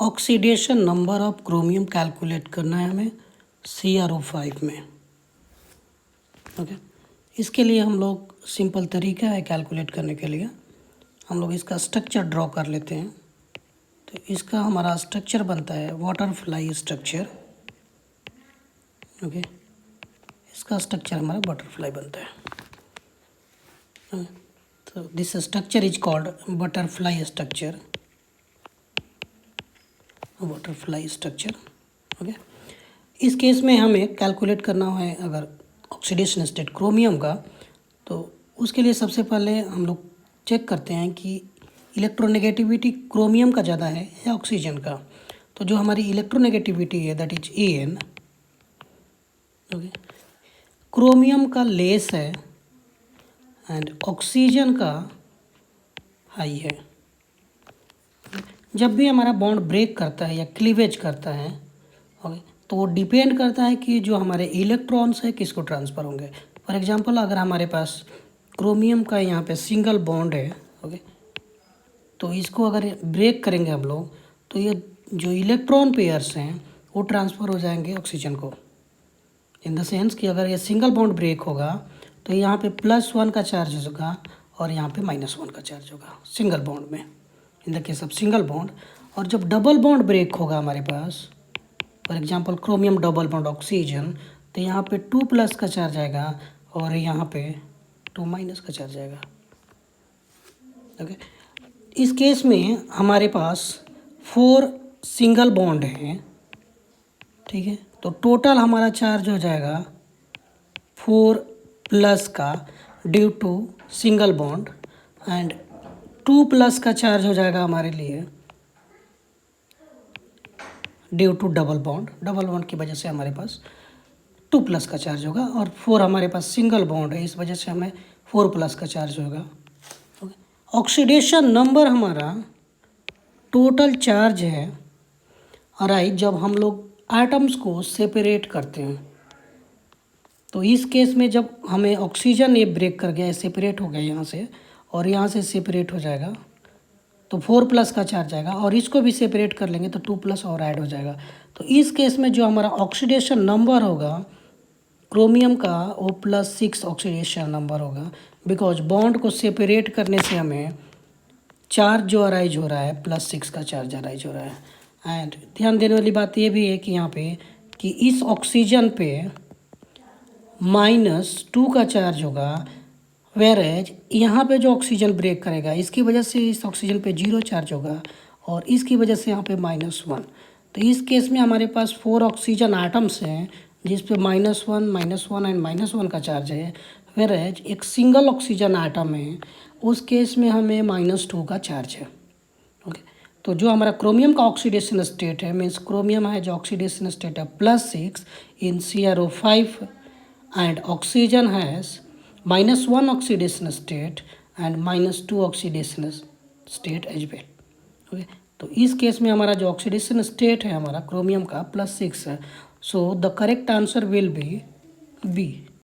Oxidation number of chromium calculate करना है हमें CrO5 में। ओके, इसके लिए हम लोग सिंपल तरीका है कैलकुलेट करने के लिए, हम लोग इसका स्ट्रक्चर ड्रॉ कर लेते हैं। तो इसका हमारा स्ट्रक्चर बनता है बटरफ्लाई स्ट्रक्चर। ओके, इसका स्ट्रक्चर हमारा बटरफ्लाई बनता है। तो this structure is called butterfly structure. Butterfly structure. Okay, इस केस में हमें कैलकुलेट करना है अगर ऑक्सीडेशन स्टेट क्रोमियम का, तो उसके लिए सबसे पहले हम लोग चेक करते हैं कि इलेक्ट्रोनेगेटिविटी क्रोमियम का ज़्यादा है या ऑक्सीजन का। तो जो हमारी इलेक्ट्रोनेगेटिविटी है that is AN। Okay, chromium का लेस है एंड ऑक्सीजन का हाई है। जब भी हमारा बॉन्ड ब्रेक करता है या क्लीवेज करता है, ओके, तो वो डिपेंड करता है कि जो हमारे इलेक्ट्रॉन्स है किसको ट्रांसफ़र होंगे। फॉर एग्जांपल अगर हमारे पास क्रोमियम का यहाँ पे सिंगल बॉन्ड है, ओके, तो इसको अगर ब्रेक करेंगे हम लोग तो ये जो इलेक्ट्रॉन पेयर्स हैं वो ट्रांसफ़र हो जाएंगे ऑक्सीजन को। इन द सेंस कि अगर ये सिंगल बॉन्ड ब्रेक होगा तो यहाँ पे +1 का चार्ज होगा और यहाँ पे -1 का चार्ज होगा सिंगल बॉन्ड में, in the case of single bond. और जब डबल बॉन्ड ब्रेक होगा हमारे पास, for example chromium double bond oxygen, तो यहाँ पे 2+ का चार्ज आएगा और यहाँ पे 2- का चार्ज आएगा। ओके, इस केस में हमारे पास 4 सिंगल बॉन्ड हैं, ठीक है। तो टोटल हमारा चार्ज हो जाएगा 4+ का due to single bond and 2+ का चार्ज हो जाएगा हमारे लिए due to double bond. Double bond की वजह से हमारे पास 2+ का चार्ज होगा और 4 हमारे पास सिंगल बॉन्ड है, इस वजह से हमें 4+ का चार्ज होगा। ऑक्सीडेशन नंबर हमारा टोटल चार्ज है राइट जब हम लोग एटम्स को सेपरेट करते हैं। तो इस केस में जब हमें ऑक्सीजन ये ब्रेक कर गया, सेपरेट हो गया यहाँ से और यहाँ से सेपरेट हो जाएगा तो 4+ का चार्ज आएगा और इसको भी सेपरेट कर लेंगे तो 2+ और ऐड हो जाएगा। तो इस केस में जो हमारा ऑक्सीडेशन नंबर होगा क्रोमियम का वो +6 ऑक्सीडेशन नंबर होगा, बिकॉज बॉन्ड को सेपरेट करने से हमें चार्ज जो अराइज हो रहा है +6 का चार्ज अराइज हो रहा है। एंड ध्यान देने वाली बात ये भी है कि यहाँ पे कि इस ऑक्सीजन पे -2 का चार्ज होगा, वेरेज यहाँ पे जो ऑक्सीजन ब्रेक करेगा इसकी वजह से इस ऑक्सीजन पे 0 चार्ज होगा और इसकी वजह से यहाँ पे -1। तो इस केस में हमारे पास 4 ऑक्सीजन आइटम्स हैं जिस पे -1 -1 एंड -1 का चार्ज है, वेरेज एक सिंगल ऑक्सीजन आइटम है उस केस में हमें -2 का चार्ज है। ओके, तो जो हमारा क्रोमियम का ऑक्सीडेशन स्टेट है मीन्स क्रोमियम है जो ऑक्सीडेशन स्टेट है +6 इन CrO5 and oxygen has -1 oxidation state and -2 oxidation state as well। Okay, तो इस केस में हमारा जो ऑक्सीडेशन स्टेट है हमारा क्रोमियम का +6 है। So the correct answer will be B।